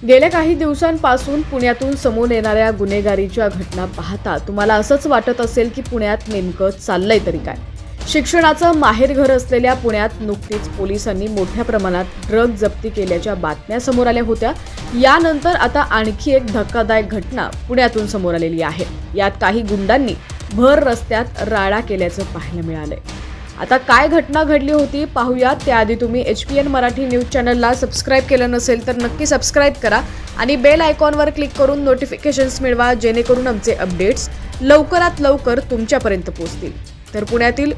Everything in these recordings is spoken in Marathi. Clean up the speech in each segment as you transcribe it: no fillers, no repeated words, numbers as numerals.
गेल्या काही दिवसांपासून पुण्यातून समोर येणाऱ्या गुन्हेगारीच्या घटना पाहता तुम्हाला असंच वाटत असेल की पुण्यात नेमकं चाललंय तरी काय। शिक्षणाचं माहेरघर असलेल्या पुण्यात नुकतीच पोलिसांनी मोठ्या प्रमाणात ड्रग जप्ती केल्याच्या बातम्या समोर आल्या होत्या। यानंतर आता आणखी एक धक्कादायक घटना पुण्यातून समोर आलेली आहे। यात काही गुंडांनी भर रस्त्यात राडा केल्याचं पाहायला मिळालंय। आता काय घटना घडली होती पाहूयात। त्याआधी तुम्ही HPN मराठी न्यूज चॅनलला सबस्क्राइब केलं नसेल तर नक्की सबस्क्राइब करा आणि बेल आयकॉनवर क्लिक करून नोटिफिकेशन्स मिळवा, जेणेकरून आमचे अपडेट्स लवकरात लवकर तुमच्यापर्यंत पोहोचतील। तर पुण्यातील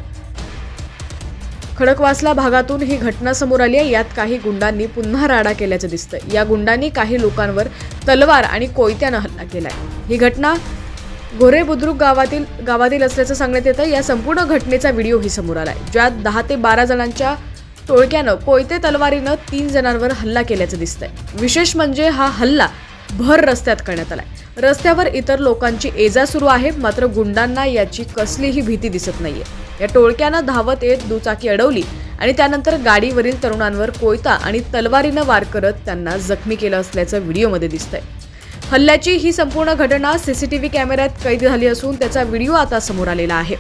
खडकवासला भागातून ही घटना समोर आली आहे। यात काही गुंडांनी पुन्हा राडा केल्याचं दिसतंय। या गुंडांनी काही लोकांवर तलवार आणि कोयत्यानं हल्ला केलाय। ही घटना गोरे बुद्रुक गावातील असल्याचं सांगण्यात येतं। या संपूर्ण घटनेचा व्हिडिओही समोर आलाय, ज्यात 10 ते 12 जणांच्या टोळक्यानं कोयते तलवारीनं 3 जणांवर हल्ला केल्याचं दिसतंय। विशेष म्हणजे हा हल्ला भर रस्त्यात करण्यात आलाय। रस्त्यावर इतर लोकांची ये-जा सुरू आहे, मात्र गुंडांना याची कसलीही भीती दिसत नाहीये। या टोळक्यानं धावत येत दुचाकी अडवली आणि त्यानंतर गाडीवरील तरुणांवर कोयता आणि तलवारीनं वार करत त्यांना जखमी केलं असल्याचं व्हिडिओमध्ये दिसतंय। हल्ल्याची ही संपूर्ण घटना CCTV कॅमेऱ्यात कैद झाली असून त्याचा व्हिडिओ आता समोर आलेला आहे।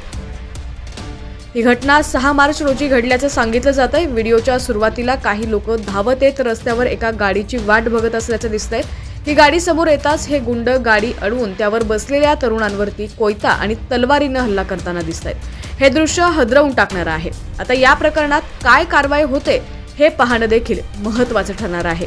ही घटना 6 मार्च रोजी घडल्याचं सांगितलं जातंय। व्हिडिओच्या सुरुवातीला काही लोक धावत येत रस्त्यावर एका गाडीची वाट बघत असल्याचं दिसतंय। ही गाडी समोर येताच हे गुंड गाडी अडवून त्यावर बसलेल्या तरुणांवरती कोयता आणि तलवारीनं हल्ला करताना दिसतायत। हे दृश्य हादरवून टाकणारं आहे। आता या प्रकरणात काय कारवाई होते हे पाहणं देखील महत्त्वाचं ठरणार आहे।